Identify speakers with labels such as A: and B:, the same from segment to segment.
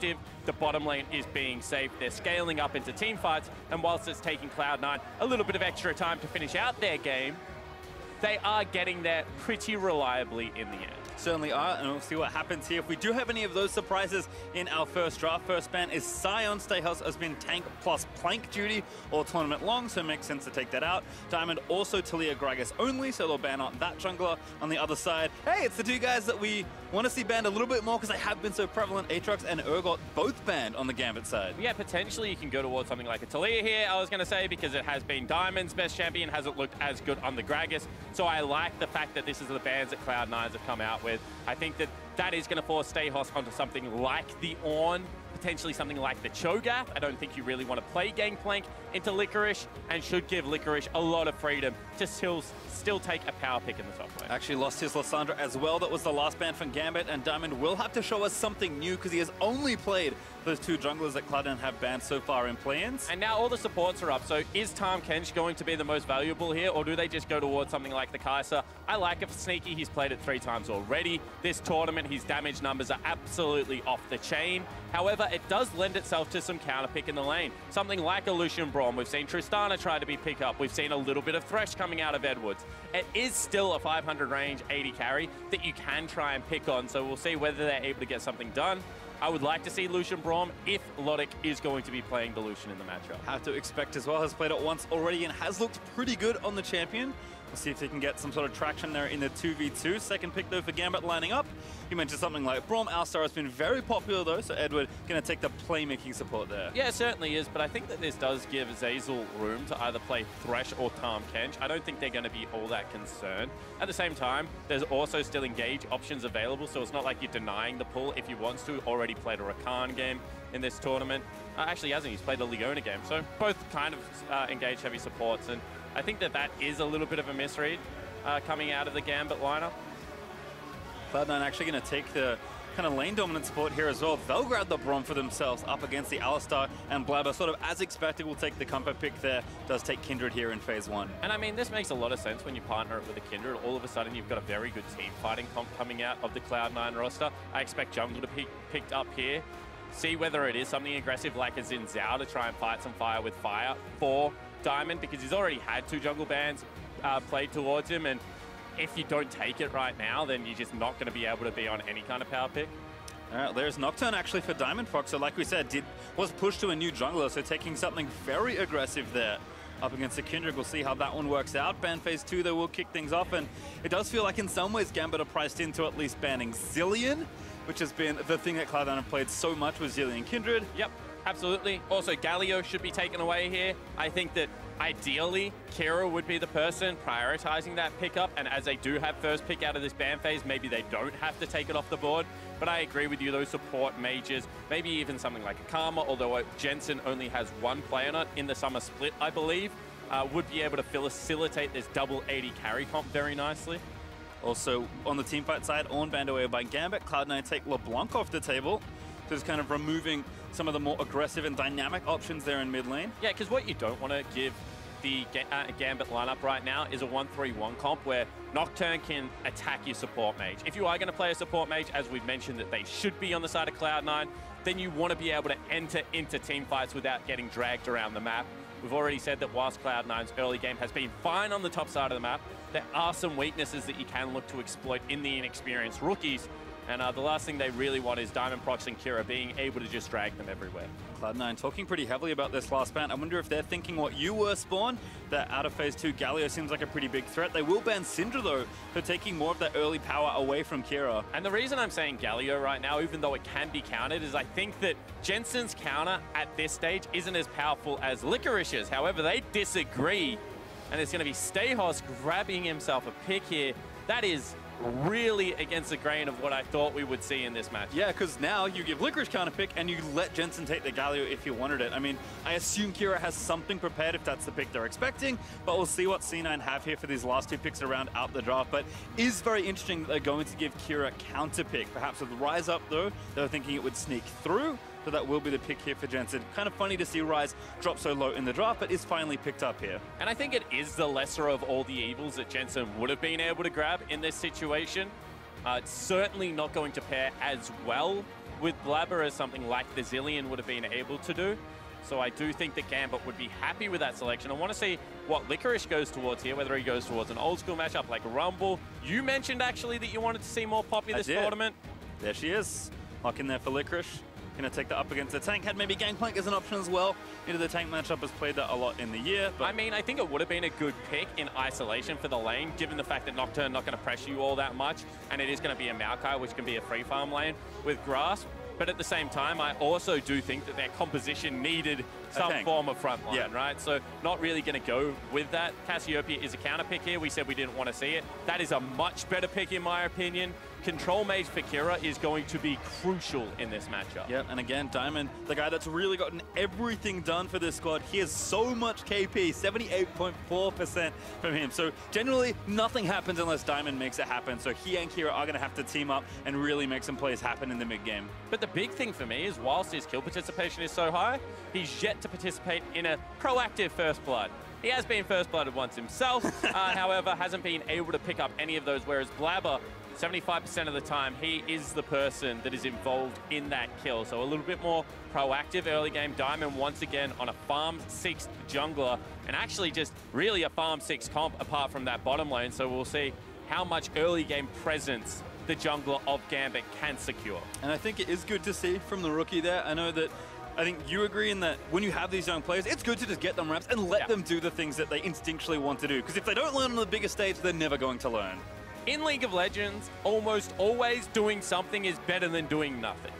A: perspective, the bottom lane is being safe. They're scaling up into team fights, and whilst it's taking Cloud9 a little bit of extra time to finish out their game, they are getting there pretty reliably in the end.
B: Certainly are, and we'll see what happens here. If we do have any of those surprises in our first draft, first ban is Sion. Stayhouse has been tank plus plank duty all tournament long, so it makes sense to take that out. Diamond also Talia Gragas only, so they'll ban out that jungler. On the other side, hey, it's the two guys that we want to see banned a little bit more because they have been so prevalent. Aatrox and Urgot both banned on the Gambit side.
A: Yeah, potentially you can go towards something like a Talia here, I was going to say, because it has been Diamond's best champion, hasn't looked as good on the Gragas. So I like the fact that this is the bans that Cloud9 have come out with. I think that that is going to force Stayhouse onto something like the Ornn, potentially something like the Cho'Gath. I don't think you really want to play Gangplank into Licorice, and should give Licorice a lot of freedom to still take a power pick in the top lane.
B: Actually lost his Lysandra as well. That was the last ban from Gambit, and Diamond will have to show us something new because he has only played those two junglers that Cloud9 have banned so far in play-ins.
A: And now all the supports are up, so is Tahm Kench going to be the most valuable here, or do they just go towards something like the Kai'Sa? I like it for Sneaky. He's played it 3 times already. This tournament, his damage numbers are absolutely off the chain. However, it does lend itself to some counter pick in the lane. Something like a Lucian Braum. We've seen Tristana try to be pick up. We've seen a little bit of Thresh coming out of Edwards. It is still a 500 range 80 carry that you can try and pick on, so we'll see whether they're able to get something done. I would like to see Lucian Braum if Logic is going to be playing the Lucian in the matchup.
B: Have to expect as well. Has played it once already and has looked pretty good on the champion. We'll see if he can get some sort of traction there in the 2v2. Second pick though for Gambit lining up. You mentioned something like Braum. Alistar has been very popular though, so Edward going to take the playmaking support there.
A: Yeah, it certainly is, but I think that this does give Zeyzal room to either play Thresh or Tahm Kench. I don't think they're going to be all that concerned. At the same time, there's also still engage options available, so it's not like you're denying the pull if you want to. Already played a Rakan game in this tournament. Actually, he hasn't. He's played a Leona game, so both kind of engage heavy supports, and I think that that is a little bit of a misread coming out of the Gambit lineup.
B: Cloud9 actually going to take the kind of lane dominant support here as well. They'll grab the Braum for themselves up against the Alistar, and Blabber sort of as expected will take the comfort pick there. Does take Kindred here in phase 1.
A: And I mean, this makes a lot of sense when you partner it with a Kindred. All of a sudden you've got a very good team fighting comp coming out of the Cloud9 roster. I expect jungle to be picked up here. See whether it is something aggressive like a Xin Zhao to try and fight some fire with fire for Diamond, because he's already had 2 jungle bans played towards him, and if you don't take it right now, then you're just not going to be able to be on any kind of power pick.
B: All right, there's Nocturne actually for Diamond Fox. So like we said, was pushed to a new jungler, so taking something very aggressive there up against the Kindred. We'll see how that one works out. Ban phase 2, though, will kick things off, and it does feel like in some ways Gambit are priced into at least banning Zilean, which has been the thing that Cloud9 have played so much with Zilean Kindred.
A: Yep, absolutely. Also, Galio should be taken away here. I think that ideally, Kira would be the person prioritizing that pickup, and as they do have first pick out of this ban phase, maybe they don't have to take it off the board. But I agree with you, those support mages, maybe even something like a Karma, although Jensen only has 1 play on it in the summer split, I believe, would be able to facilitate this double 80 carry comp very nicely.
B: Also, on the teamfight side, Ornn banned away by Gambit. Cloud9 take LeBlanc off the table. So it's kind of removing some of the more aggressive and dynamic options there in mid lane.
A: Yeah, because what you don't want to give the Gambit lineup right now is a 1-3-1 comp where Nocturne can attack your support mage. If you are going to play a support mage, as we've mentioned that they should be on the side of Cloud9, then you want to be able to enter into team fights without getting dragged around the map. We've already said that whilst Cloud9's early game has been fine on the top side of the map, there are some weaknesses that you can look to exploit in the inexperienced rookies. And the last thing they really want is Diamond Prox and Kira being able to just drag them everywhere.
B: Cloud9 talking pretty heavily about this last ban. I wonder if they're thinking what you were, Spawn, that out of phase 2, Galio seems like a pretty big threat. They will ban Syndra, though, for taking more of that early power away from Kira.
A: And the reason I'm saying Galio right now, even though it can be countered, is I think that Jensen's counter at this stage isn't as powerful as Licorice's. However, they disagree, and it's going to be Stayhouse grabbing himself a pick here. That is really against the grain of what I thought we would see in this match.
B: Yeah, because now you give Licorice counter pick and you let Jensen take the Galio if you wanted it. I mean, I assume Kira has something prepared if that's the pick they're expecting, but we'll see what C9 have here for these last 2 picks around out the draft. But is very interesting that they're going to give Kira counter pick. Perhaps with Rise up though, they were thinking it would sneak through. So that will be the pick here for Jensen. Kind of funny to see Rise drop so low in the draft, but is finally picked up here.
A: And I think it is the lesser of all the evils that Jensen would have been able to grab in this situation. It's certainly not going to pair as well with Blabber as something like the Zillion would have been able to do. So I do think that Gambit would be happy with that selection. I want to see what Licorice goes towards here, whether he goes towards an old school matchup like a Rumble. You mentioned actually that you wanted to see more Poppy this tournament.
B: There she is. Lock in there for Licorice. Going to take that up against the tank. Had maybe Gangplank as an option as well. Into the tank matchup has played that a lot in the year. But
A: I mean, I think it would have been a good pick in isolation for the lane, given the fact that Nocturne not going to pressure you all that much, and it is going to be a Maokai, which can be a free farm lane with Grasp. But at the same time, I also do think that their composition needed some form of front line, right? So not really going to go with that. Cassiopeia is a counter pick here. We said we didn't want to see it. That is a much better pick in my opinion. Control Mage for Kira is going to be crucial in this matchup.
B: Yeah, and again, Diamond, the guy that's really gotten everything done for this squad. He has so much KP, 78.4% from him. So generally, nothing happens unless Diamond makes it happen. So he and Kira are going to have to team up and really make some plays happen in the mid-game.
A: But the big thing for me is whilst his kill participation is so high, he's yet to participate in a proactive First Blood. He has been First Blooded once himself, however, hasn't been able to pick up any of those, whereas Blabber, 75% of the time, he is the person that is involved in that kill. So a little bit more proactive early game. Diamond once again on a farm 6 jungler, and actually just really a farm 6 comp apart from that bottom lane. So we'll see how much early game presence the jungler of Gambit can secure.
B: And I think it is good to see from the rookie there. I know that I think you agree in that when you have these young players, it's good to just get them reps and let them do the things that they instinctually want to do. Because if they don't learn on the bigger stage, they're never going to learn.
A: In League of Legends, almost always doing something is better than doing nothing.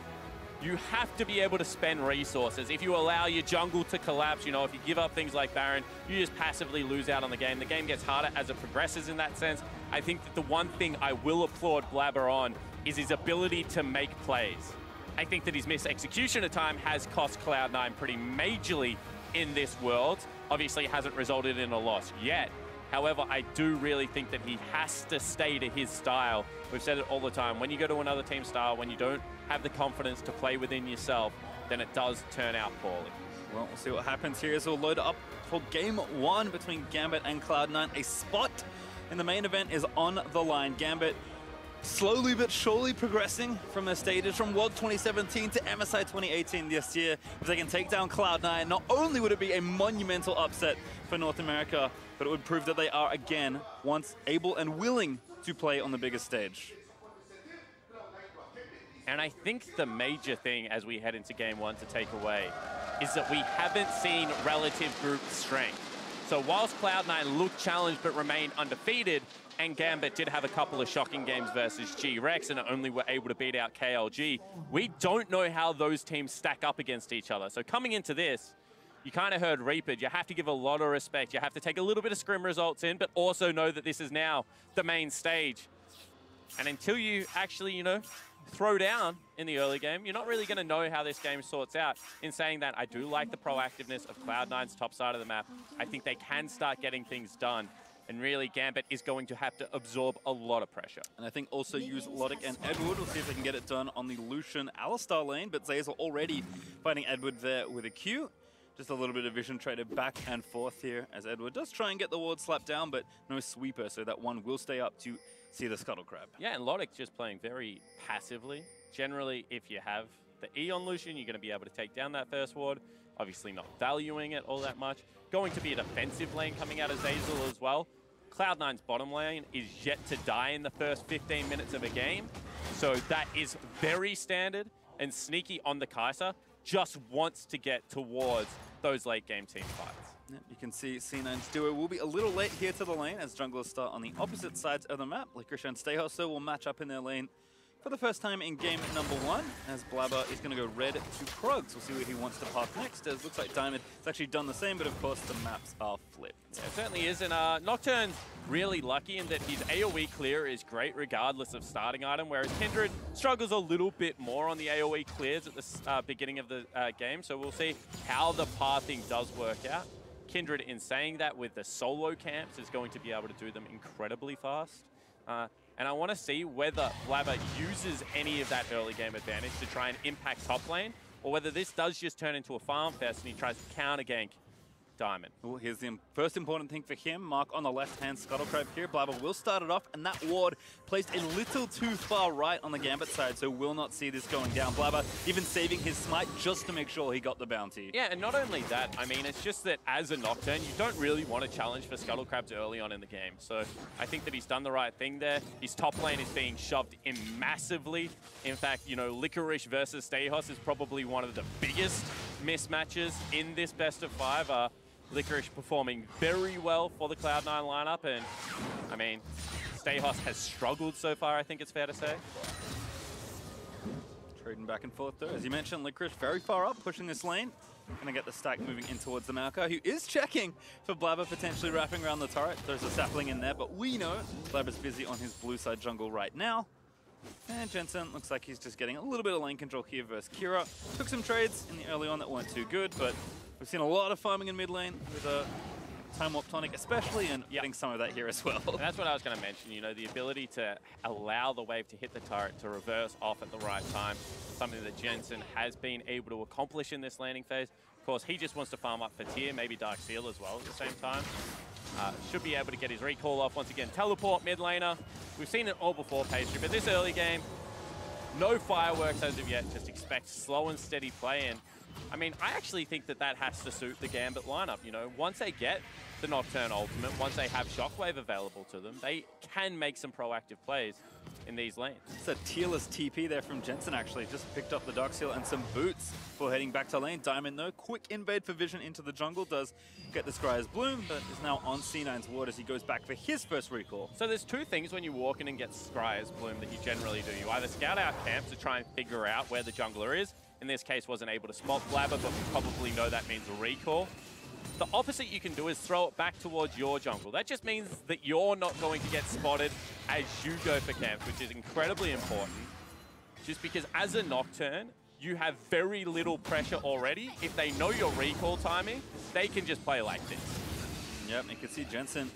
A: You have to be able to spend resources. If you allow your jungle to collapse, you know, if you give up things like Baron, you just passively lose out on the game. The game gets harder as it progresses in that sense. I think that the one thing I will applaud Blabber on is his ability to make plays. I think that his missed execution at time has cost Cloud9 pretty majorly in this world. Obviously, it hasn't resulted in a loss yet. However, I do really think that he has to stay to his style. We've said it all the time. When you go to another team's style, when you don't have the confidence to play within yourself, then it does turn out poorly.
B: Well, we'll see what happens here as we'll load up for Game 1 between Gambit and Cloud9. A spot in the main event is on the line. Gambit slowly but surely progressing from their stages from World 2017 to MSI 2018 this year. If they can take down Cloud9, not only would it be a monumental upset for North America, but it would prove that they are again once able and willing to play on the biggest stage.
A: And I think the major thing as we head into Game 1 to take away is that we haven't seen relative group strength. So whilst Cloud9 looked challenged but remained undefeated, and Gambit did have a couple of shocking games versus G-Rex and only were able to beat out KLG, we don't know how those teams stack up against each other. So coming into this, you kind of heard Reaper, you have to give a lot of respect. You have to take a little bit of scrim results in, but also know that this is now the main stage. And until you actually, you know, throw down in the early game, you're not really going to know how this game sorts out. In saying that, I do like the proactiveness of Cloud9's top side of the map. I think they can start getting things done. And really, Gambit is going to have to absorb a lot of pressure.
B: And I think also use Logic and Edward. We'll see if they can get it done on the Lucian Alistar lane, but Zazel already fighting Edward there with a Q. Just a little bit of vision traded back and forth here as Edward does try and get the ward slapped down, but no sweeper, so that one will stay up to see the Scuttle Crab.
A: Yeah, and Logic just playing very passively. Generally, if you have the E on Lucian, you're going to be able to take down that first ward. Obviously not valuing it all that much. Going to be a defensive lane coming out of Zazel as well. Cloud9's bottom lane is yet to die in the first 15 minutes of a game. So that is very standard, and Sneaky on the Kai'Sa just wants to get towards those late game team fights.
B: Yeah, you can see C9's duo will be a little late here to the lane as junglers start on the opposite sides of the map. Licorice and Stayhouse will match up in their lane for the first time in game number 1, as Blabber is going to go red to Krugs. We'll see where he wants to path next, as looks like Diamond has actually done the same, but of course the maps are flipped.
A: Yeah, it certainly is, and Nocturne's really lucky in that his AoE clear is great regardless of starting item, whereas Kindred struggles a little bit more on the AoE clears at the beginning of the game, so we'll see how the pathing does work out. Kindred, in saying that, with the solo camps, is going to be able to do them incredibly fast. And I want to see whether Blabber uses any of that early game advantage to try and impact top lane, or whether this does just turn into a farm fest and he tries to counter gank Diamond.
B: Well, here's the first important thing for him. Mark on the left-hand Scuttle Crab here. Blabber will start it off, and that ward placed a little too far right on the Gambit side, so will not see this going down. Blabber even saving his smite just to make sure he got the bounty.
A: Yeah, and not only that, I mean, it's just that as a Nocturne, you don't really want to challenge for Scuttle Crabs early on in the game. So I think that he's done the right thing there. His top lane is being shoved in massively. In fact, you know, Licorice versus Stehos is probably one of the biggest mismatches in this best of 5. Licorice performing very well for the Cloud9 lineup, and I mean, Stehos has struggled so far, I think it's fair to say.
B: Trading back and forth though. As you mentioned, Licorice very far up, pushing this lane. Gonna get the stack moving in towards the Malka, who is checking for Blabber potentially wrapping around the turret. There's a sapling in there, but we know Blabber's busy on his blue side jungle right now. And Jensen looks like he's just getting a little bit of lane control here versus Kira. Took some trades in the early on that weren't too good, but we've seen a lot of farming in mid lane with a Time Warp Tonic especially, and getting some of that here as well.
A: And that's what I was going to mention, you know, the ability to allow the wave to hit the turret, to reverse off at the right time, something that Jensen has been able to accomplish in this laning phase. Of course, he just wants to farm up for tier, maybe Dark Seal as well at the same time. Should be able to get his recall off once again. Teleport mid laner. We've seen it all before Pastry, but this early game, no fireworks as of yet. Just expect slow and steady play. And I mean, I actually think that that has to suit the Gambit lineup. You know, once they get the Nocturne ultimate, once they have Shockwave available to them, they can make some proactive plays in these lanes.
B: It's a tierless TP there from Jensen actually. Just picked up the Dark Seal and some boots for heading back to lane. Diamond though, quick invade for Vision into the jungle. Does get the Scryer's Bloom, but is now on C9's ward as he goes back for his first recall.
A: So there's two things when you walk in and get Scryer's Bloom that you generally do. You either scout out camps to try and figure out where the jungler is. In this case, wasn't able to spot Blabber, but we probably know that means a recall. The opposite you can do is throw it back towards your jungle. That just means that you're not going to get spotted as you go for camps, which is incredibly important. Just because as a Nocturne, you have very little pressure already. If they know your recall timing, they can just play like this.
B: Yep, you can see Jensen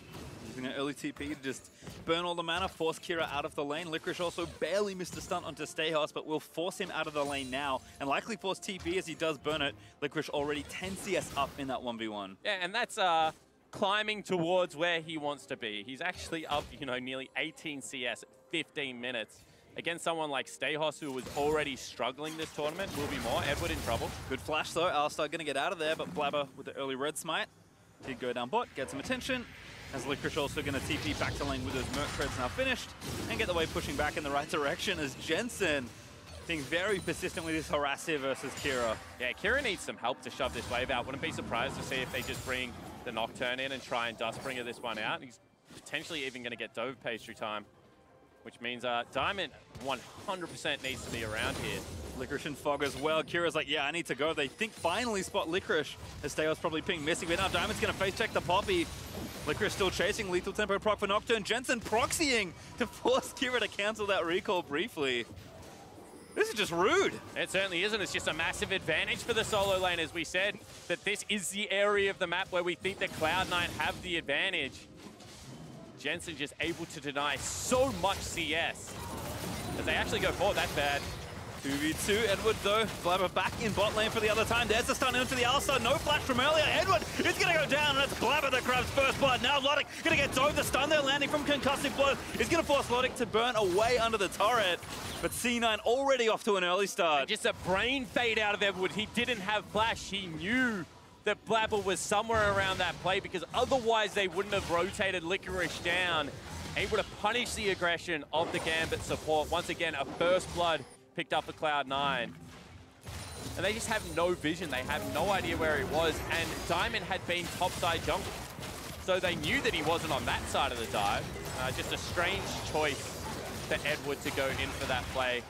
B: using an early TP to just burn all the mana, force Kira out of the lane. Licorice also barely missed a stunt onto Stehos, but will force him out of the lane now, and likely force TP as he does burn it. Licorice already 10 CS up in that 1v1.
A: Yeah, and that's climbing towards where he wants to be. He's actually up, you know, nearly 18 CS at 15 minutes. Against someone like Stehos, who was already struggling this tournament, will be more. Edward in trouble.
B: Good flash though. Alistar going to get out of there, but Blabber with the early red smite did go down bot, get some attention. As Licorice also going to TP back to lane with those Merc Treads now finished, and get the wave pushing back in the right direction as Jensen being very persistent with his harass here versus Kira.
A: Yeah, Kira needs some help to shove this wave out. Wouldn't be surprised to see if they just bring the Nocturne in and try and Dustbringer this one out. He's potentially even going to get Dove Pastry time, which means Diamond 100% needs to be around here.
B: Licorice and Fog as well. Kira's like, yeah, I need to go. They think finally spot Licorice as Stehos probably ping missing, but now Diamond's going to face check the Poppy. Licorice still chasing, lethal tempo proc for Nocturne. Jensen proxying to force Kira to cancel that recall briefly. This is just rude.
A: It certainly isn't. It's just a massive advantage for the solo lane, as we said, that this is the area of the map where we think that Cloud9 have the advantage. Jensen just able to deny so much CS. As they actually go forward, that's bad.
B: 2v2, Edward though, Blabber back in bot lane for the other time. There's the stun into the Alistar, no flash from earlier. Edward is going to go down, and it's Blabber that grabs first blood. Now Logic going to get dove. The stun there landing from concussive blow is going to force Logic to burn away under the turret. But C9 already off to an early start.
A: And just a brain fade out of Edward. He didn't have flash. He knew that Blabber was somewhere around that play, because otherwise they wouldn't have rotated Licorice down. Able to punish the aggression of the Gambit support. Once again, a first blood picked up for Cloud9. And they just have no vision. They have no idea where he was. And Diamond had been topside jungle. So they knew that he wasn't on that side of the dive. Just a strange choice for Edward to go in for that play.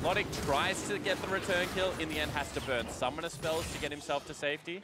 A: Logic tries to get the return kill. In the end, has to burn summoner spells to get himself to safety.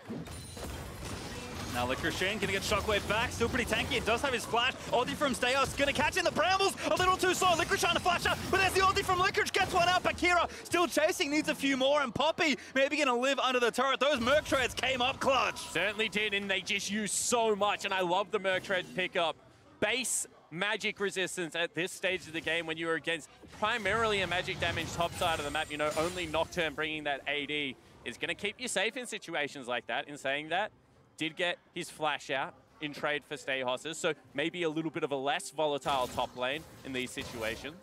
B: Now Licorice Shane gonna get Shockwave back, still pretty tanky. It does have his flash. Ulti from Stehos gonna catch in the brambles. A little too slow. Licorice trying to flash out, but there's the ulti from Licorice. Gets one out. Bakira still chasing, needs a few more, and Poppy maybe gonna live under the turret. Those Merc Treads came up clutch.
A: Certainly did, and they just used so much, and I love the Merc Tread pickup. Base magic resistance at this stage of the game when you're against primarily a magic damage top side of the map. You know, only Nocturne bringing that AD is gonna keep you safe in situations like that. In saying that, did get his flash out in trade for Stayhosses, so maybe a little bit of a less volatile top lane in these situations.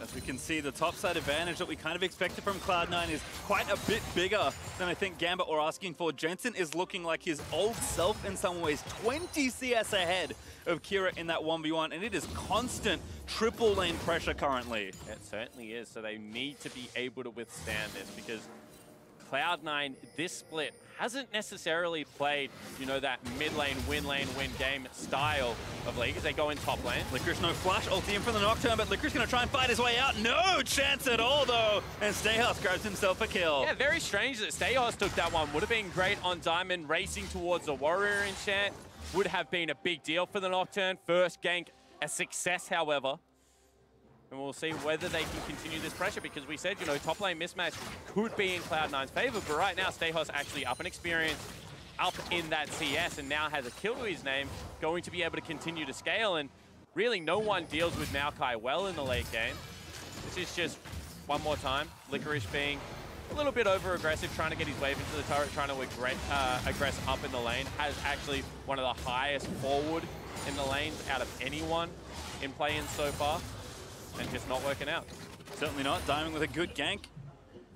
B: As we can see, the topside advantage that we kind of expected from Cloud9 is quite a bit bigger than I think Gambit were asking for. Jensen is looking like his old self in some ways, 20 CS ahead of Kira in that 1v1, and it is constant triple lane pressure currently.
A: It certainly is, so they need to be able to withstand this because Cloud9, this split, hasn't necessarily played, you know, that mid lane, win game style of league as they go in top lane.
B: Licorice no flash, ulti in from the Nocturne, but Licorice gonna try and fight his way out. No chance at all though, and Stayhouse grabs himself a kill.
A: Yeah, very strange that Stayhouse took that one. Would have been great on Diamond, racing towards the Warrior enchant. Would have been a big deal for the Nocturne. First gank, a success, however. And we'll see whether they can continue this pressure because we said, you know, top lane mismatch could be in Cloud9's favor, but right now Stayhouse actually up in experience, up in that CS, and now has a kill to his name, going to be able to continue to scale, and really no one deals with Maokai well in the late game. This is just, one more time, Licorice being a little bit over-aggressive, trying to get his wave into the turret, trying to aggress up in the lane, has actually one of the highest forward in the lanes out of anyone in play-in so far. And just not working out.
B: Certainly not. Diamond with a good gank.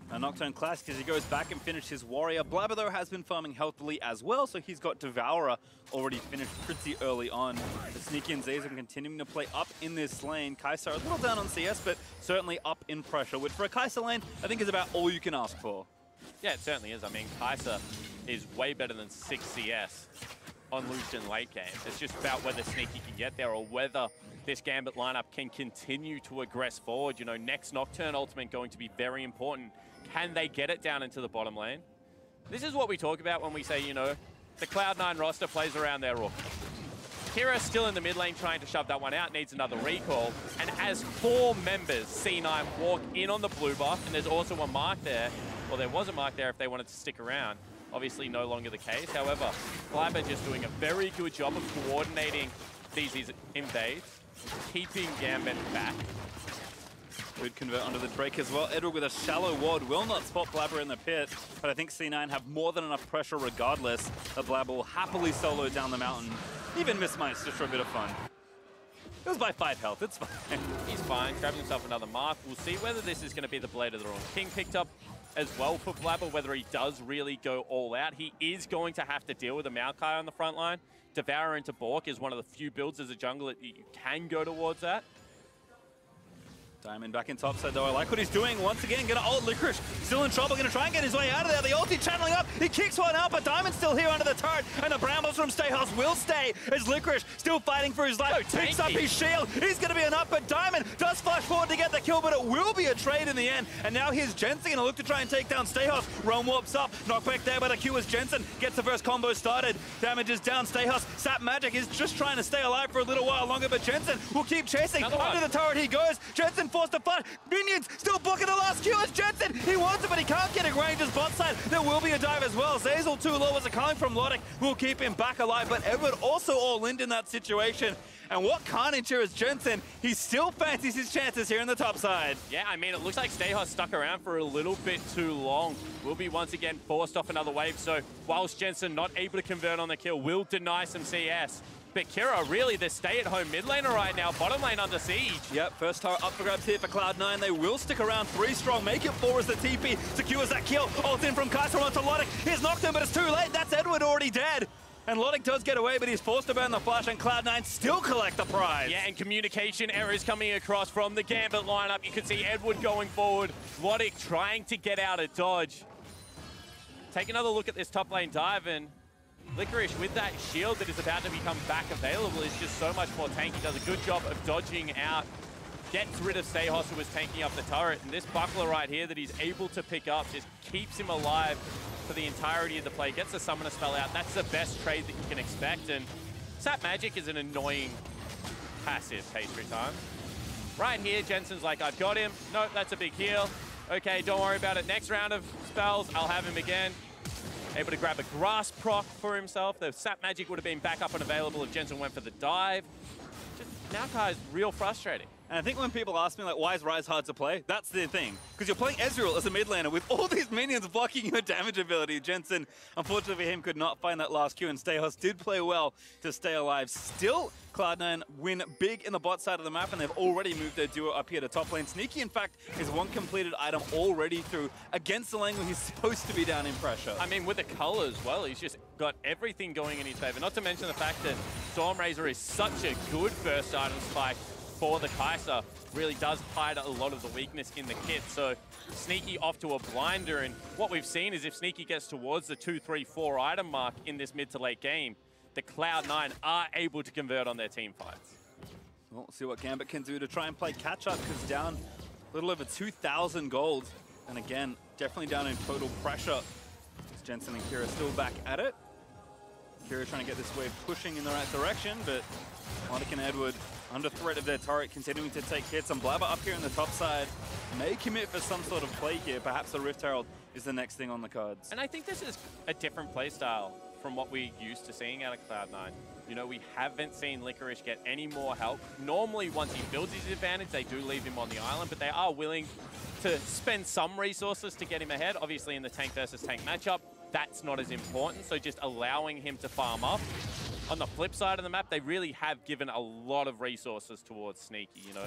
B: A Nocturne Classic as he goes back and finishes his Warrior. Blabber, though, has been farming healthily as well, so he's got Devourer already finished pretty early on. The Sneaky and Zazen continuing to play up in this lane. Kai'Sa a little down on CS, but certainly up in pressure, which for a Kai'Sa lane, I think is about all you can ask for.
A: Yeah, it certainly is. I mean, Kai'Sa is way better than 6 CS on Lucian late game. It's just about whether Sneaky can get there or whether this Gambit lineup can continue to aggress forward. You know, next Nocturne ultimate going to be very important. Can they get it down into the bottom lane? This is what we talk about when we say, you know, the Cloud9 roster plays around their rook. Kira's still in the mid lane trying to shove that one out, needs another recall. And as 4 members, C9, walk in on the blue buff, and there's also a mark there, well, there was a mark there if they wanted to stick around. Obviously no longer the case. However, Blabber just doing a very good job of coordinating these invades, keeping Gambit back.
B: Good convert onto the Drake as well. Edward with a shallow ward will not spot Blabber in the pit, but I think C9 have more than enough pressure regardless. The Blabber will happily solo down the mountain. Even mismites just for a bit of fun. It was by 5 health, it's fine.
A: He's fine, grabbing himself another mark. We'll see whether this is going to be the Blade of the Wrong King picked up as well for Blabber, whether he does really go all out. He is going to have to deal with a Maokai on the front line. Devour into Bork is one of the few builds as a jungler that you can go towards that.
B: Diamond back in topside though. I like what he's doing. Once again, gonna ult Licorice. Still in trouble, gonna try and get his way out of there. The ulti channeling up. He kicks one out, but Diamond's still here under the turret. And the Brambles from Stayhouse will stay as Licorice still fighting for his life.
A: So
B: picks up his shield. He's gonna be enough, but Diamond does flash forward to get the kill, but it will be a trade in the end. And now here's Jensen gonna look to try and take down Stayhouse. Realm warps up. Knockback there by the Q as Jensen gets the first combo started. Damage is down. Stayhouse. Sap Magic is just trying to stay alive for a little while longer, but Jensen will keep chasing. Under the turret he goes. Jensen forced to flash. Minions still booking the last Q as Jensen. He wants it, but he can't get a range as bot side. There will be a dive as well. Zazel too low as a coming from Logic will keep him back alive, but Edward also all in that situation. And what carnage here is Jensen. He still fancies his chances here in the top side.
A: Yeah, I mean, it looks like Stayhouse stuck around for a little bit too long. Will be once again forced off another wave. So whilst Jensen not able to convert on the kill, will deny some CS. But Kira, really the stay-at-home mid laner right now, bottom lane under siege.
B: Yep, first tower up for grabs here for Cloud9. They will stick around 3 strong, make it 4 as the TP secures that kill. Ult in from Kai'Sa onto Logic. Here's Nocturne, but it's too late. That's Edward already dead. And Logic does get away, but he's forced to burn the flash, and Cloud9 still collect the prize.
A: Yeah, and communication errors coming across from the Gambit lineup. You can see Edward going forward, Logic trying to get out of dodge. Take another look at this top lane dive, and Licorice with that shield that is about to become back available is just so much more tanky. Does a good job of dodging out, gets rid of Stayhouse who was tanking up the turret, and this buckler right here that he's able to pick up just keeps him alive for the entirety of the play. Gets the summoner spell out. That's the best trade that you can expect, and Sap Magic is an annoying passive pastry time. Right here, Jensen's like, I've got him. Nope, that's a big heal. Okay, don't worry about it. Next round of spells, I'll have him again. Able to grab a grass proc for himself. The Sap Magic would have been back up and available if Jensen went for the dive. Just Maokai is real frustrating.
B: And I think when people ask me, like, why is Ryze hard to play? That's the thing. Because you're playing Ezreal as a mid laner with all these minions blocking your damage ability. Jensen, unfortunately for him, could not find that last Q, and Stayhos did play well to stay alive. Still, Cloud9 win big in the bot side of the map, and they've already moved their duo up here to top lane. Sneaky, in fact, is one completed item already through against the lane where he's supposed to be down in pressure.
A: I mean, with the color as well, he's just got everything going in his favor. Not to mention the fact that Stormrazor is such a good first item spike for the Kai'Sa, really does hide a lot of the weakness in the kit. So Sneaky off to a blinder, and what we've seen is if Sneaky gets towards the 2, 3, 4 item mark in this mid to late game, the Cloud9 are able to convert on their team fights.
B: Well, we'll see what Gambit can do to try and play catch up, because down a little over 2,000 gold. And again, definitely down in total pressure. Jensen and Kira still back at it. Kira trying to get this wave pushing in the right direction, but Monica and Edward under threat of their turret, continuing to take hits. And Blabber up here on the top side may commit for some sort of play here. Perhaps the Rift Herald is the next thing on the cards.
A: And I think this is a different play style from what we're used to seeing out of Cloud9. You know, we haven't seen Licorice get any more help. Normally, once he builds his advantage, they do leave him on the island, but they are willing to spend some resources to get him ahead. Obviously, in the tank versus tank matchup, that's not as important, so just allowing him to farm up. On the flip side of the map, they really have given a lot of resources towards Sneaky, you know.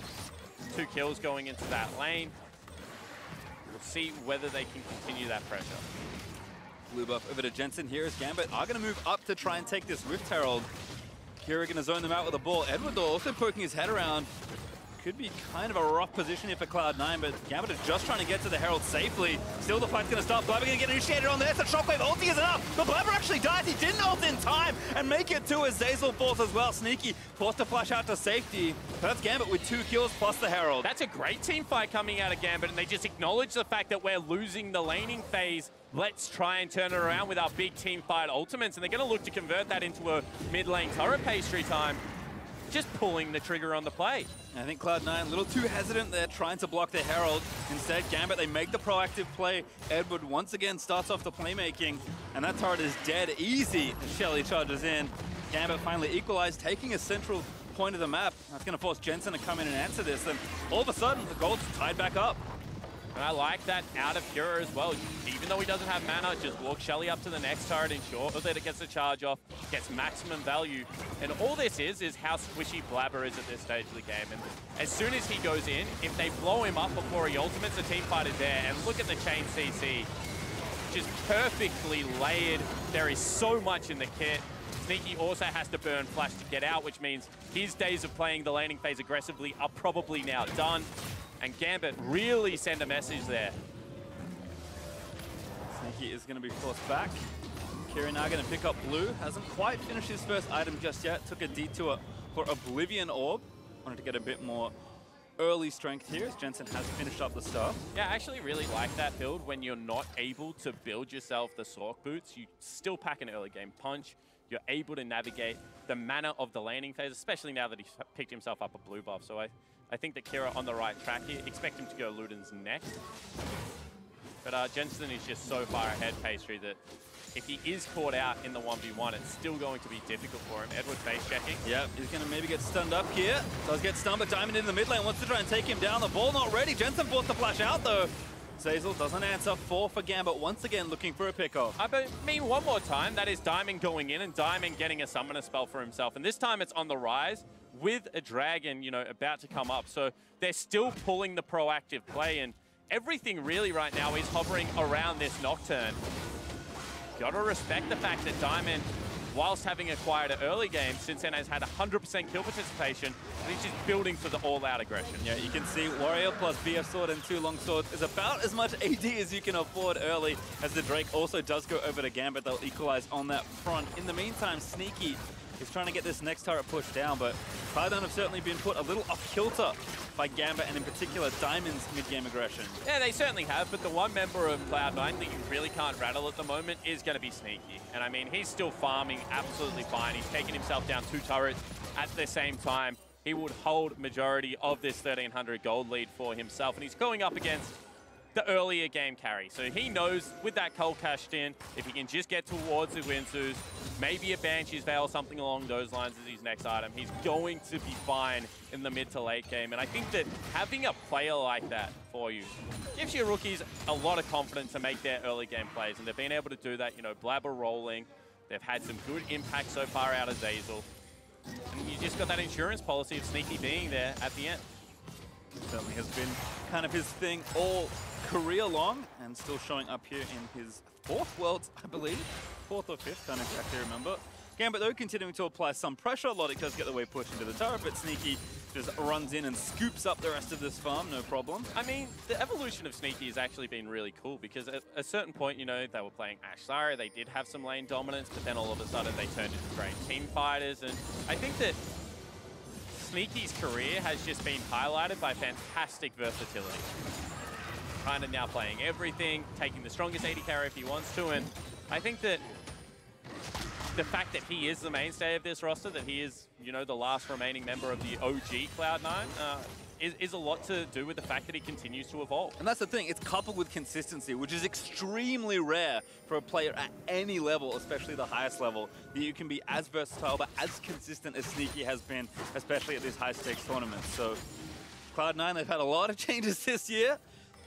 A: 2 kills going into that lane. We'll see whether they can continue that pressure.
B: Blue buff over to Jensen here as Gambit are going to move up to try and take this Rift Herald. Kira going to zone them out with a ball. Edward though also poking his head around. Could be kind of a rough position here for Cloud9, but Gambit is just trying to get to the Herald safely. Still the fight's going to start. Blabber going to get initiated on there. So Shockwave ulti is enough. But Blabber actually dies. He didn't ult in time and make it to as Zeyzal falls as well. Sneaky forced to flash out to safety. But that's Gambit with 2 kills plus the Herald.
A: That's a great team fight coming out of Gambit, and they just acknowledge the fact that we're losing the laning phase. Let's try and turn it around with our big team fight ultimates, and they're going to look to convert that into a mid lane turret pastry time. Just pulling the trigger on the play.
B: I think Cloud9 a little too hesitant there, trying to block the Herald. Instead, Gambit, they make the proactive play. Edward once again starts off the playmaking, and that turret is dead easy as Shelly charges in. Gambit finally equalized, taking a central point of the map. That's going to force Jensen to come in and answer this, and all of a sudden, the gold's tied back up.
A: And I like that out of Kira as well. Even though he doesn't have mana, just walk Shelly up to the next turret, ensure that it gets a charge off, gets maximum value. And all this is how squishy Blabber is at this stage of the game. And as soon as he goes in, if they blow him up before he ultimates, the team fight is there. And look at the chain CC. Just perfectly layered. There is so much in the kit. Sneaky also has to burn Flash to get out, which means his days of playing the laning phase aggressively are probably now done. And Gambit really send a message there.
B: Sneaky is going to be forced back. Kira now going to pick up blue. Hasn't quite finished his first item just yet. Took a detour for Oblivion Orb. Wanted to get a bit more early strength here as Jensen has finished up the stuff.
A: Yeah, I actually really like that build when you're not able to build yourself the Sork boots. You still pack an early game punch. You're able to navigate the mana of the laning phase, especially now that he's picked himself up a blue buff. So I think that Kira on the right track here. Expect him to go Luden's next. But Jensen is just so far ahead, Pastry, that if he is caught out in the 1v1, it's still going to be difficult for him. Edward face checking.
B: Yep, he's going to maybe get stunned up here. Does get stunned, but Diamond in the mid lane wants to try and take him down. The ball not ready. Jensen forced to flash out, though. Zeyzal doesn't answer. 4 for Gambit, once again looking for a pickoff.
A: I mean, one more time, that is Diamond going in and Diamond getting a summoner spell for himself. And this time it's on the rise with a dragon, you know, about to come up. So they're still pulling the proactive play, and everything really right now is hovering around this Nocturne. Gotta respect the fact that Diamond, whilst having acquired an early game, since then has had 100% kill participation, and he's just building for the all-out aggression.
B: Yeah, you can see Warrior plus BF Sword and 2 long swords is about as much AD as you can afford early, as the Drake also does go over to Gambit. They'll equalize on that front. In the meantime, Sneaky is trying to get this next turret pushed down, but Cloud9 have certainly been put a little off kilter by Gambit, and in particular, Diamond's mid-game aggression.
A: Yeah, they certainly have, but the one member of Cloud9 that you really can't rattle at the moment is going to be Sneaky. And I mean, he's still farming absolutely fine. He's taking himself down 2 turrets at the same time. He would hold majority of this 1,300 gold lead for himself, and he's going up against the earlier game carry. So he knows with that cold cashed in, if he can just get towards the Winsus, maybe a Banshee's Veil, something along those lines is his next item. He's going to be fine in the mid to late game. And I think that having a player like that for you gives your rookies a lot of confidence to make their early game plays. And they've been able to do that, you know, Blabber rolling. They've had some good impact so far out of Zeyzal. And you just got that insurance policy of Sneaky being there at the end.
B: Certainly has been kind of his thing all career long, and still showing up here in his 4th Worlds, I believe. 4th or 5th, can't exactly remember. Gambit, though, continuing to apply some pressure. Logic does get the wave push into the turret, but Sneaky just runs in and scoops up the rest of this farm, no problem.
A: I mean, the evolution of Sneaky has actually been really cool, because at a certain point, you know, they were playing Ashe Zyra, they did have some lane dominance, but then all of a sudden they turned into great team fighters, and I think that Sneaky's career has just been highlighted by fantastic versatility. Kind of now playing everything, taking the strongest AD carry if he wants to, and I think that the fact that he is the mainstay of this roster, that he is, you know, the last remaining member of the OG Cloud9, is a lot to do with the fact that he continues to evolve.
B: And that's the thing, it's coupled with consistency, which is extremely rare for a player at any level, especially the highest level, that you can be as versatile but as consistent as Sneaky has been, especially at these high-stakes tournaments. So Cloud9, they've had a lot of changes this year,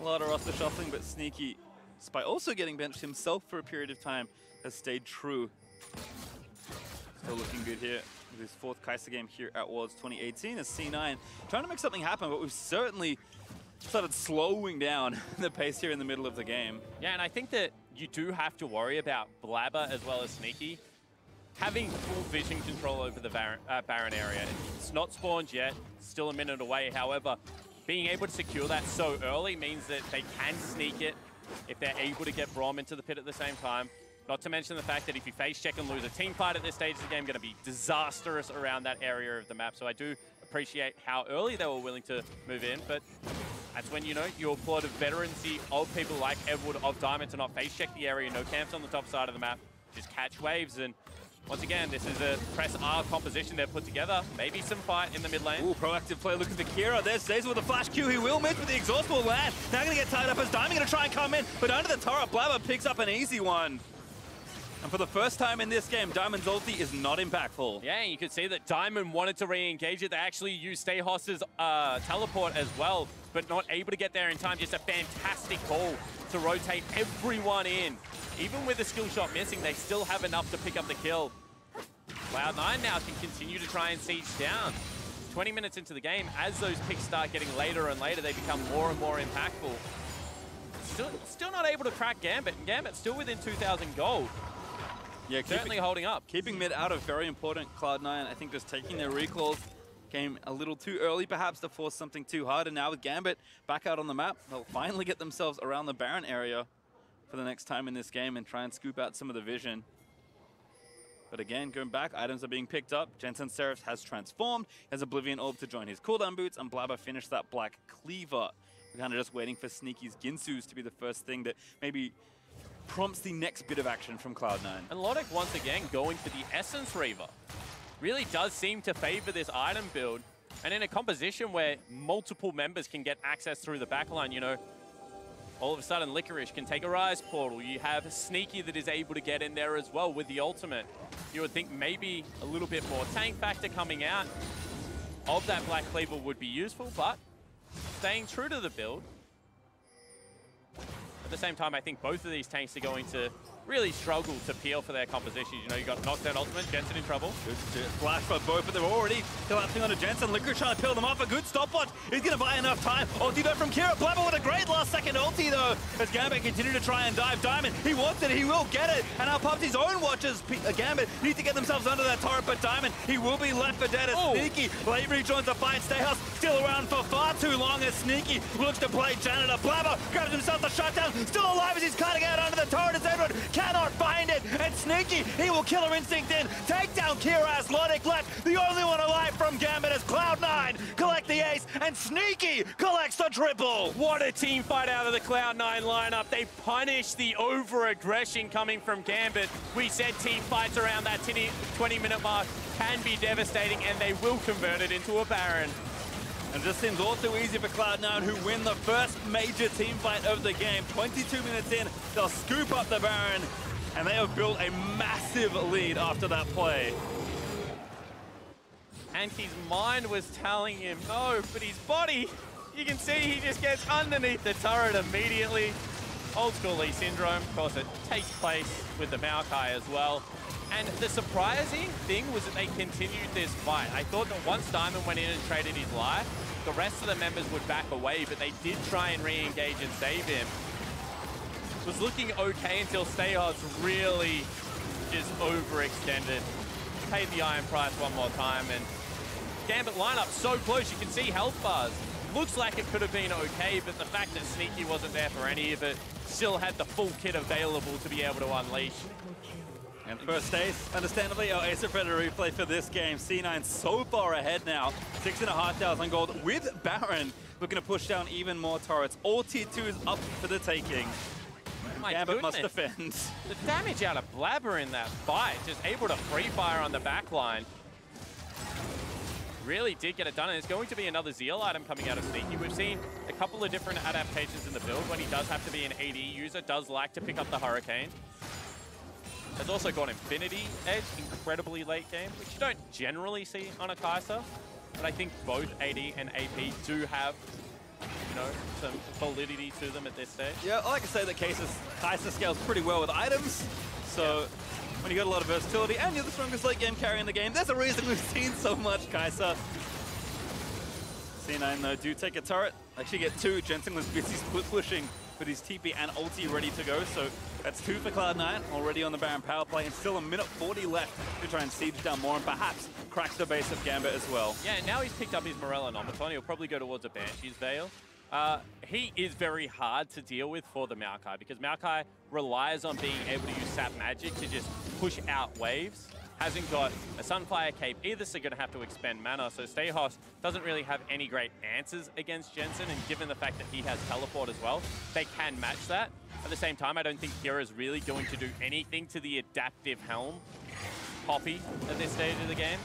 B: a lot of roster shuffling, but Sneaky, despite also getting benched himself for a period of time, has stayed true. Still looking good here with his 4th Kai'Sa game here at Worlds 2018 as C9 trying to make something happen, but we've certainly started slowing down the pace here in the middle of the game.
A: Yeah, and I think that you do have to worry about Blabber as well as Sneaky having full vision control over the Baron area. It's not spawned yet, still a minute away. However, being able to secure that so early means that they can sneak it if they're able to get Braum into the pit at the same time. Not to mention the fact that if you face check and lose a team fight at this stage of the game, going to be disastrous around that area of the map. So I do appreciate how early they were willing to move in, but that's when, you know, you applaud the veterancy of people like Edward of Diamond to not face check the area, no camps on the top side of the map, just catch waves. And once again, this is a press R composition they've put together. Maybe some fight in the mid lane.
B: Ooh, proactive play looking for Kira. There's Zeyzal with a flash Q. He will miss, but the exhaust will land. Now going to get tied up as Diamond going to try and come in, but under the turret, Blabber picks up an easy one. And for the first time in this game, Diamond's ulti is not impactful.
A: Yeah, you could see that Diamond wanted to re-engage it. They actually used Stayhos's teleport as well, but not able to get there in time. Just a fantastic call to rotate everyone in. Even with the skill shot missing, they still have enough to pick up the kill. Cloud9 now can continue to try and siege down. 20 minutes into the game, as those picks start getting later and later, they become more and more impactful. Still not able to crack Gambit, and Gambit still within 2,000 gold.
B: Yeah,
A: certainly holding up.
B: Keeping mid out of very important. Cloud9, I think, just taking their recalls came a little too early, perhaps, to force something too hard. And now with Gambit back out on the map, they'll finally get themselves around the Baron area for the next time in this game and try and scoop out some of the vision. But again, going back, items are being picked up. Jensen Seraph has transformed, has Oblivion Orb to join his cooldown boots, and Blabber finished that Black Cleaver. We're kind of just waiting for Sneaky's Ginsus to be the first thing that maybe prompts the next bit of action from Cloud9.
A: And Logic, once again, going for the Essence Reaver. Really does seem to favor this item build. And in a composition where multiple members can get access through the backline, you know, all of a sudden Licorice can take a Rise Portal. You have Sneaky that is able to get in there as well with the ultimate. You would think maybe a little bit more tank factor coming out of that Black Cleaver would be useful, but staying true to the build. At the same time, I think both of these tanks are going to really struggle to peel for their compositions. You know, you got Knockdown Ultimate, Jensen in trouble.
B: Good flash for both, but they're already collapsing onto Jensen. Licorice trying to peel them off. A good stopwatch. He's going to buy enough time. Ulti though from Kira. Blabber with a great last-second ulti though, as Gambit continue to try and dive. Diamond, he wants it, he will get it. And now pops his own watches. Gambit need to get themselves under that turret, but Diamond, he will be left for dead as Sneaky. Late rejoins the fight. Stayhouse still around for far too long as Sneaky looks to play Janitor. Blabber grabs himself the shutdown. Still alive as he's cutting out under the turret as Edward cannot find it. And Sneaky, he will Killer Instinct in. Take down Kira as Logic left. The only one alive from Gambit as Cloud9 collect the ace and Sneaky collects the triple.
A: What a team fight out of the Cloud9 lineup. They punish the over-aggression coming from Gambit. We said team fights around that 20-minute mark can be devastating, and they will convert it into a Baron.
B: And it just seems all too easy for Cloud9, who win the first major team fight of the game. 22 minutes in, they'll scoop up the Baron. and they have built a massive lead after that play.
A: And his mind was telling him no, but his body, you can see he just gets underneath the turret immediately. Old school Lee syndrome, of course it takes place with the Maokai as well. And the surprising thing was that they continued this fight. I thought that once Diamond went in and traded his life, the rest of the members would back away, but they did try and re-engage and save him. It was looking okay until Stayhos really just overextended. Paid the iron price one more time, and Gambit lineup so close, you can see health bars. Looks like it could have been okay, but the fact that Sneaky wasn't there for any of it, still had the full kit available to be able to unleash.
B: And first ace, understandably, our Ace of Predator replay for this game. C9 so far ahead now, 6,500 gold with Baron, looking to push down even more turrets. All tier 2 is up for the taking.
A: My
B: Gambit
A: goodness.
B: must defend.
A: The damage out of Blabber in that fight, just able to free fire on the back line. Really did get it done, and there's going to be another Zeal item coming out of Sneaky. We've seen a couple of different adaptations in the build. When he does have to be an AD user, does like to pick up the Hurricane. Has also got Infinity Edge, incredibly late game, which you don't generally see on a Kai'Sa. But I think both AD and AP do have, you know, some validity to them at this stage.
B: Yeah, I like to say that Kai'Sa scales pretty well with items. So when you got a lot of versatility and you're the strongest late game carry in the game, there's a reason we've seen so much Kai'Sa. C9 though do take a turret. Actually get two. Jensen was busy split pushing with his TP and ulti ready to go. So that's 2 for Cloud9 already on the Baron power play, and still a minute 40 left to try and siege down more and perhaps crack the base of Gambit as well.
A: Yeah, now he's picked up his Morello Nomaton. He'll probably go towards a Banshee's Veil. He is very hard to deal with for the Maokai, because Maokai relies on being able to use Sap Magic to just push out waves. Hasn't got a Sunfire Cape either, so going to have to expend mana. So Stayhos doesn't really have any great answers against Jensen, and given the fact that he has Teleport as well, they can match that. At the same time, I don't think Kira's really going to do anything to the adaptive Helm Poppy at this stage of the game.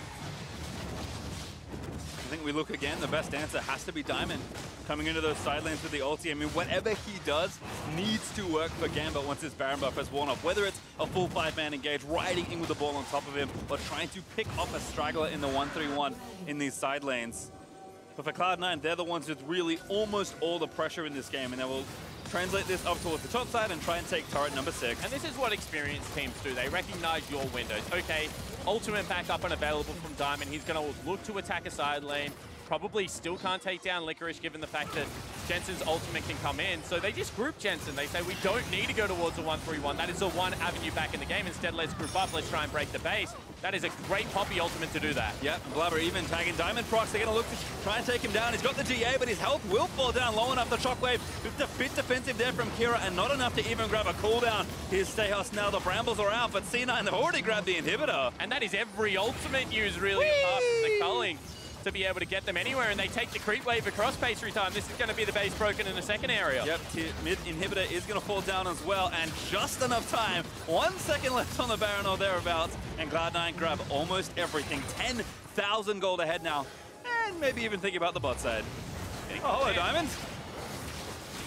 B: I think we look again, the best answer has to be Diamond. Coming into those side lanes with the ulti. I mean, whatever he does needs to work for Gambit once his Baron buff has worn off. Whether it's a full 5-man engage, riding in with the ball on top of him, or trying to pick off a straggler in the 1-3-1 in these side lanes. But for Cloud9, they're the ones with really almost all the pressure in this game, and they will translate this up towards the top side and try and take turret number 6.
A: And this is what experienced teams do. They recognize your windows. Okay, ultimate backup and available from Diamond. He's going to look to attack a side lane. Probably still can't take down Licorice given the fact that Jensen's ultimate can come in. So they just group Jensen. They say, we don't need to go towards a 1-3-1. That is the one avenue back in the game. Instead, let's group up. Let's try and break the base. That is a great Poppy ultimate to do that.
B: Yeah, Blabber even tagging Diamond procs. They're going to look to try and take him down. He's got the GA, but his health will fall down low enough. The Shockwave, just a bit defensive there from Kira, and not enough to even grab a cooldown. Here's Stayhos now. The Brambles are out, but C9, they've already grabbed the inhibitor.
A: And that is every ultimate use, really, apart from the culling, to be able to get them anywhere, and they take the creep wave across pastry time. This is going to be the base broken in the second area.
B: Yep, mid inhibitor is going to fall down as well, and just enough time. 1 second left on the Baron or thereabouts, and Cloud9 grab almost everything. 10,000 gold ahead now, and maybe even thinking about the bot side. Oh, hello, Diamond.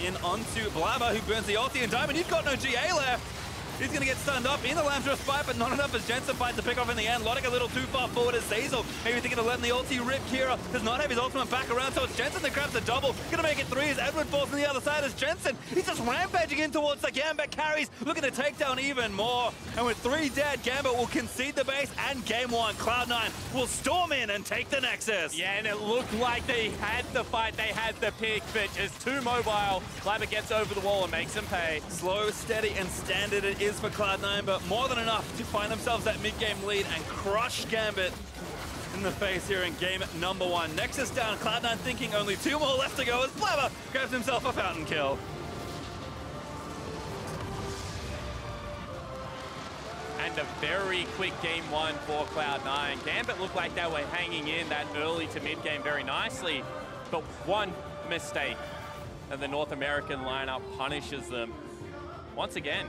B: In onto Blabber, who burns the ulti, and Diamond, you've got no GA left. He's going to get stunned up in the Lamb's Spite, but not enough as Jensen finds the pick off in the end. Logic a little too far forward as Zazel. Maybe thinking of letting the ulti rip. Kira does not have his ultimate back around, so it's Jensen that grabs the double. Going to make it 3 as Edward falls on the other side as Jensen. He's just rampaging in towards the Gambit carries, looking to take down even more. And with 3 dead, Gambit will concede the base, and game 1, Cloud9 will storm in and take the Nexus.
A: Yeah, and it looked like they had the fight, they had the pick, but just too mobile. Blabber gets over the wall and makes them pay.
B: Slow, steady, and standard it is for Cloud9, but more than enough to find themselves that mid-game lead and crush Gambit in the face here in game number 1. Nexus down, Cloud9 thinking only 2 more left to go as Blabber grabs himself a fountain kill.
A: And a very quick game 1 for Cloud9. Gambit looked like they were hanging in that early to mid-game very nicely, but one mistake, and the North American lineup punishes them once again.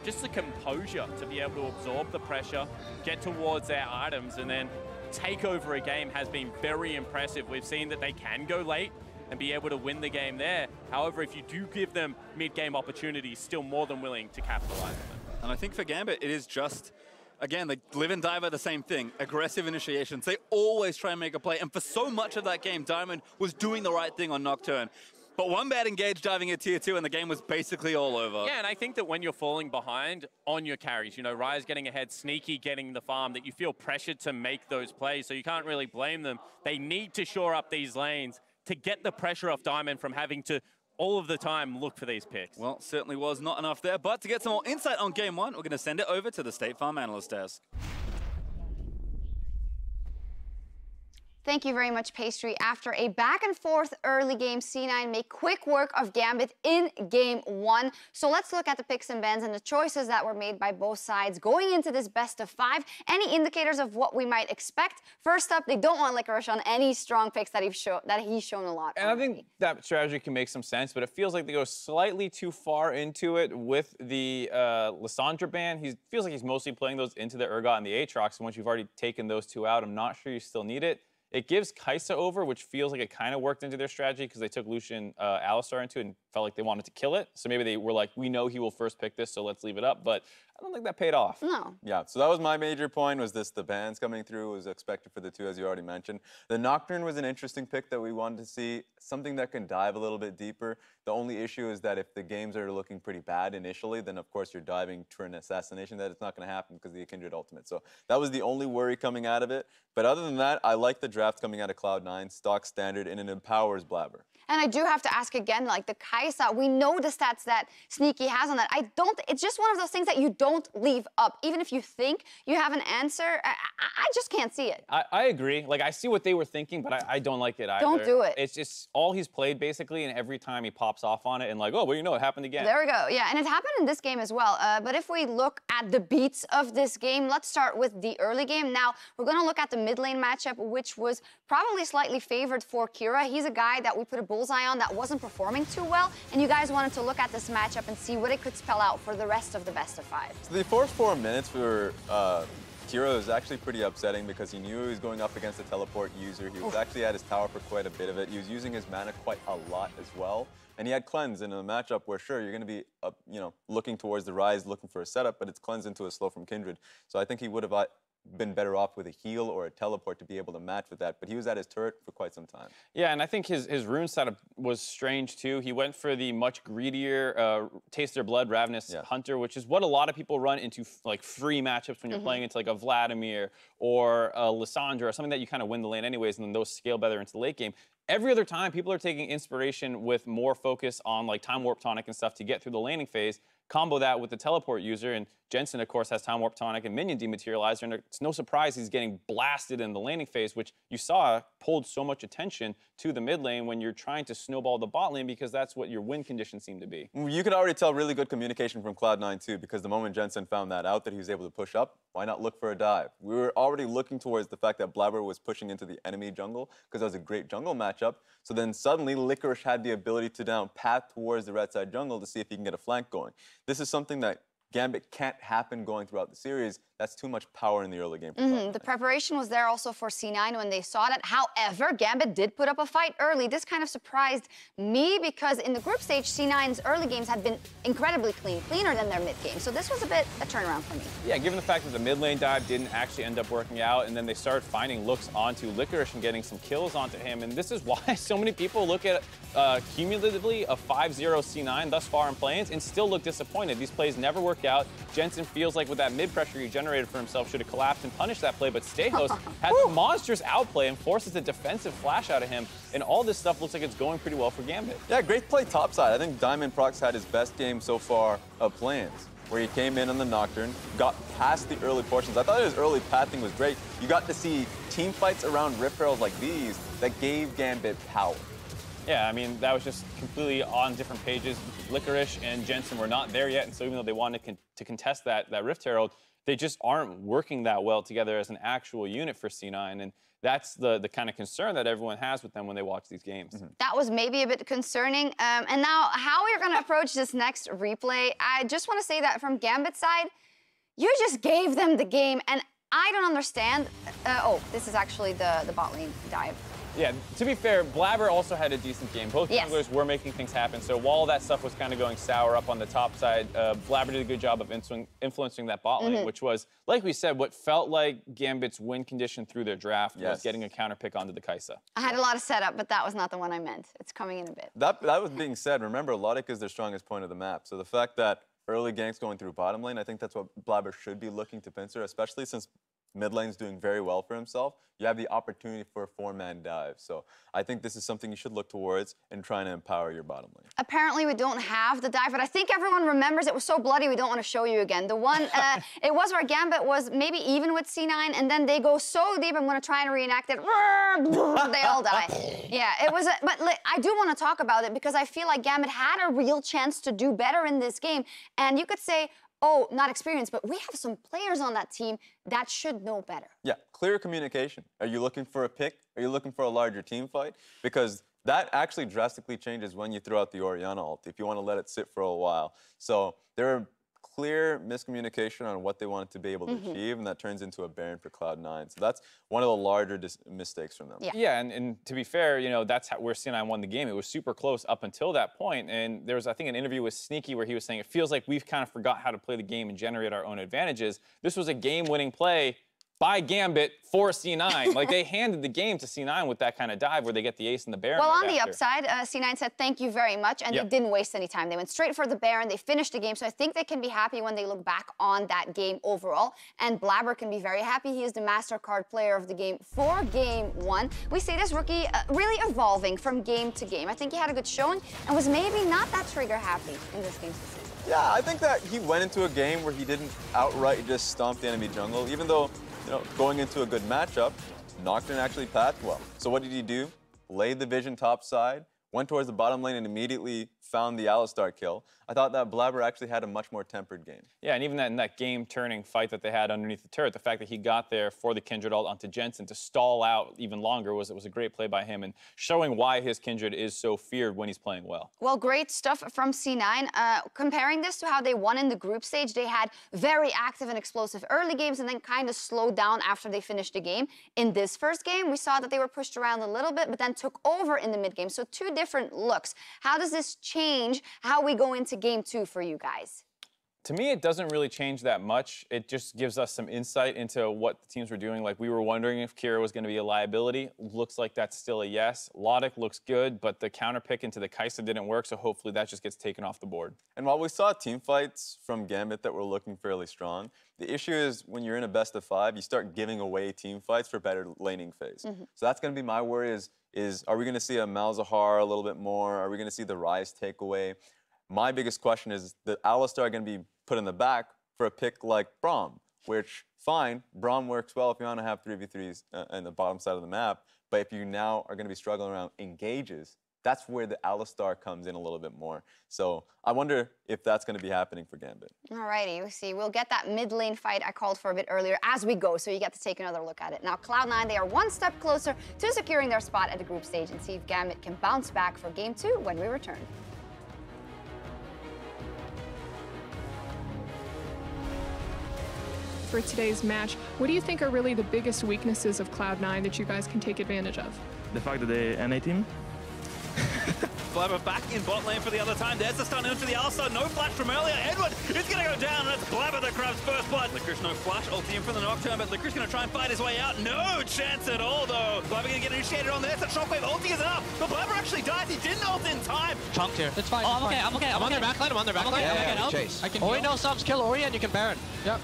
A: Just the composure to be able to absorb the pressure, get towards their items, and then take over a game has been very impressive. We've seen that they can go late and be able to win the game there. However, if you do give them mid-game opportunities, still more than willing to capitalize on it.
B: And I think for Gambit, it is just, again, like Live and Dive are the same thing. Aggressive initiations. They always try and make a play. And for so much of that game, Diamond was doing the right thing on Nocturne. But one bad engage diving at tier 2 and the game was basically all over.
A: Yeah, and I think that when you're falling behind on your carries, you know, Raya's getting ahead, Sneaky getting the farm, that you feel pressured to make those plays, so you can't really blame them. They need to shore up these lanes to get the pressure off Diamond from having to all of the time look for these picks.
B: Well, certainly was not enough there, but to get some more insight on game 1, we're going to send it over to the State Farm Analyst Desk.
C: Thank you very much, Pastry. After a back-and-forth early game, C9 made quick work of Gambit in game 1. So let's look at the picks and bans and the choices that were made by both sides going into this best-of-5. Any indicators of what we might expect? First up, they don't want Licorice on any strong picks that he's shown a lot.
D: And I think that strategy can make some sense, but it feels like they go slightly too far into it with the Lissandra ban. He feels like he's mostly playing those into the Urgot and the Aatrox, and once you've already taken those two out, I'm not sure you still need it. It gives Kai'Sa over, which feels like it kind of worked into their strategy because they took Lucian Alistar into it and felt like they wanted to kill it. So maybe they were like, we know he will first pick this, so let's leave it up. But I don't think that paid off.
C: No.
E: Yeah, so that was my major point, was the bans coming through was expected for the two, as you already mentioned. The Nocturne was an interesting pick that we wanted to see, something that can dive a little bit deeper. The only issue is that if the games are looking pretty bad initially, then of course you're diving to an assassination, that it's not going to happen because of the Kindred ultimate. So that was the only worry coming out of it. But other than that, I like the draft coming out of Cloud9, stock standard, and it empowers Blabber.
C: And I do have to ask again, like the Kai'Sa, we know the stats that Sneaky has on that. It's just one of those things that you don't leave up. Even if you think you have an answer, I just can't see it.
D: I agree. Like, I see what they were thinking, but I don't like it either.
C: Don't do it.
D: It's just all he's played, basically, and every time he pops off on it and like, oh, well, you know, it happened again.
C: There we go. Yeah, and it happened in this game as well. But if we look at the beats of this game, let's start with the early game. Now, we're going to look at the mid lane matchup, which was probably slightly favored for Kira. He's a guy that we put a bullseye on that wasn't performing too well, and you guys wanted to look at this matchup and see what it could spell out for the rest of the best-of-5.
E: So the first 4 minutes for Kira was actually pretty upsetting because he knew he was going up against a teleport user. He was actually at his tower for quite a bit of it. He was using his mana quite a lot as well. And he had cleanse in a matchup where, sure, you're going to be, you know, looking towards the rise, looking for a setup, but it's cleanse into a slow from Kindred. So I think he would have been better off with a heal or a teleport to be able to match with that, but he was at his turret for quite some time.
D: Yeah, and I think his rune setup was strange too. He went for the much greedier Taste Their Blood Ravenous Hunter, which is what a lot of people run into like free matchups when you're playing into like a Vladimir or a Lissandra or something that you kind of win the lane anyways, and then those scale better into the late game. Every other time, people are taking inspiration with more focus on like Time Warp Tonic and stuff to get through the laning phase. Combo that with the teleport user, and Jensen, of course, has Time Warp Tonic and Minion Dematerializer, and it's no surprise he's getting blasted in the laning phase, which you saw pulled so much attention to the mid lane when you're trying to snowball the bot lane because that's what your win conditions seem to be.
E: You could already tell really good communication from Cloud9 too, because the moment Jensen found that out, that he was able to push up, why not look for a dive? We were already looking towards the fact that Blabber was pushing into the enemy jungle because that was a great jungle matchup. So then suddenly Licorice had the ability to down path towards the red side jungle to see if he can get a flank going. This is something that Gambit can't happen going throughout the series. That's too much power in the early game.
C: The preparation was there also for C9 when they saw that. However, Gambit did put up a fight early. This kind of surprised me because in the group stage, C9's early games had been incredibly clean, cleaner than their mid game. So this was a bit a turnaround for me.
D: Yeah, given the fact that the mid lane dive didn't actually end up working out, and then they started finding looks onto Licorice and getting some kills onto him, and this is why so many people look at cumulatively a 5-0 C9 thus far in play-ins and still look disappointed. These plays never work out. Jensen feels like with that mid pressure he generated for himself should have collapsed and punished that play, but Stejos had the monstrous outplay and forces the defensive flash out of him, and all this stuff looks like it's going pretty well for Gambit.
E: Yeah, great play topside. I think Diamond Prox had his best game so far of play-ins, where he came in on the Nocturne, got past the early portions. I thought his early pathing was great. You got to see team fights around Rift Heralds like these that gave Gambit power.
D: Yeah, I mean, that was just completely on different pages. Licorice and Jensen were not there yet, and so even though they wanted to contest that Rift Herald, they just aren't working that well together as an actual unit for C9, and that's the kind of concern that everyone has with them when they watch these games.
C: That was maybe a bit concerning. And now, how we're going to approach this next replay, I just want to say that from Gambit's side, you just gave them the game, and I don't understand. Oh, this is actually the bot lane dive.
D: Yeah, to be fair, Blabber also had a decent game. Both junglers were making things happen, so while that stuff was kind of going sour up on the top side, Blabber did a good job of influencing that bot lane, which was, like we said, what felt like Gambit's win condition through their draft was getting a counter pick onto the Kai'Sa.
C: I had a lot of setup, but that was not the one I meant. It's coming in a bit.
E: That was being said. Remember, Logic is their strongest point of the map, so the fact that early ganks going through bottom lane, I think that's what Blabber should be looking to pincer, especially since mid lane's doing very well for himself. You have the opportunity for a 4-man dive. So I think this is something you should look towards in trying to empower your bottom lane.
C: Apparently we don't have the dive, but I think everyone remembers it was so bloody we don't want to show you again. The one, it was where Gambit was maybe even with C9, and then they go so deep, I'm going to try and reenact it. They all die. Yeah, it was, but I do want to talk about it because I feel like Gambit had a real chance to do better in this game. And you could say, oh, not experienced, but we have some players on that team that should know better.
E: Yeah, clear communication. Are you looking for a pick? Are you looking for a larger team fight? Because that actually drastically changes when you throw out the Orianna ult, if you want to let it sit for a while. So there are clear miscommunication on what they wanted to be able to achieve, and that turns into a Baron for Cloud9. So that's one of the larger mistakes from them.
D: Yeah, and to be fair, you know, that's where C9 won the game. It was super close up until that point, and there was, I think, an interview with Sneaky where he was saying it feels like we've kind of forgot how to play the game and generate our own advantages. This was a game-winning play by Gambit for C9. Like, they handed the game to C9 with that kind of dive where they get the ace and the Baron.
C: Well,
D: right
C: on the
D: after.
C: upside, C9 said thank you very much, and they didn't waste any time. They went straight for the Baron, they finished the game, so I think they can be happy when they look back on that game overall. And Blabber can be very happy. He is the MasterCard player of the game for Game 1. We see this rookie really evolving from game to game. I think he had a good showing and was maybe not that trigger happy in this game this season.
E: Yeah, I think that he went into a game where he didn't outright just stomp the enemy jungle, even though, you know, going into a good matchup, Nocturne actually pathed well. So what did he do? Laid the vision top side, went towards the bottom lane and immediately found the Alistar kill. I thought that Blabber actually had a much more tempered game.
D: Yeah, and even in that game-turning fight that they had underneath the turret, the fact that he got there for the Kindred ult onto Jensen to stall out even longer was a great play by him and showing why his Kindred is so feared when he's playing well.
C: Well, great stuff from C9. Comparing this to how they won in the group stage, they had very active and explosive early games and then kind of slowed down after they finished the game. In this first game, we saw that they were pushed around a little bit, but then took over in the mid-game. So two different looks. How does this change how we go into Game 2 for you guys?
D: To me, it doesn't really change that much. It just gives us some insight into what the teams were doing. Like, we were wondering if Kira was going to be a liability. Looks like that's still a yes. Logic looks good, but the counter pick into the Kai'Sa didn't work, so hopefully that just gets taken off the board.
E: And while we saw team fights from Gambit that were looking fairly strong, the issue is when you're in a best of 5, you start giving away team fights for better laning phase. So that's going to be my worry is are we going to see a Malzahar a little bit more? Are we going to see the Rise take away? My biggest question is the Alistar going to be put in the back for a pick like Braum, which, fine, Braum works well if you want to have 3v3s on the bottom side of the map, but if you now are going to be struggling around engages, that's where the Alistar comes in a little bit more. So I wonder if that's going to be happening for Gambit.
C: Alrighty, you see, we'll get that mid lane fight I called for a bit earlier as we go, so you get to take another look at it. Now, Cloud9, they are one step closer to securing their spot at the group stage and see if Gambit can bounce back for Game 2 when we return.
F: For today's match, what do you think are really the biggest weaknesses of Cloud9 that you guys can take advantage of?
G: The fact that the NA team.
B: Blabber back in bot lane for the other time. There's the stun into the Alistar. No flash from earlier. Edward is going to go down, and it's Blabber that grabs first blood. Licorice no flash. Ulti in from the Nocturne, but Licorice going to try and fight his way out. No chance at all, though. Blabber going to get initiated on there. So Shockwave ulti is up. But Blabber actually dies. He didn't ult in time.
H: Chunked here. It's fine. Oh, I'm okay. I'm on their backline. I'm on their backline.
I: Yeah, chase.
H: I can Ori no subs. Kill Ori and you can Baron.
I: Yep.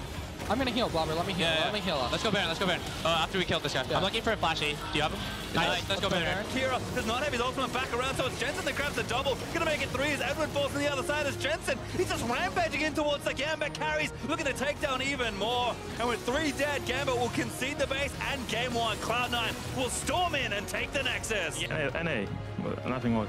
I: I'm gonna heal, Blabber. Let me heal. Let me heal.
H: Let's go Baron. Let's go Baron. After we kill this guy. I'm looking for a flashy. Do you have him? Nice. Let's go Baron.
B: Kira does not have his ultimate back around, so it's Jensen that grabs the double. Gonna make it 3 as Edward falls to the other side as Jensen. He's just rampaging in towards the Gambit carries, looking to take down even more. And with 3 dead, Gambit will concede the base and Game 1. Cloud9 will storm in and take the Nexus.
G: NA, nothing more.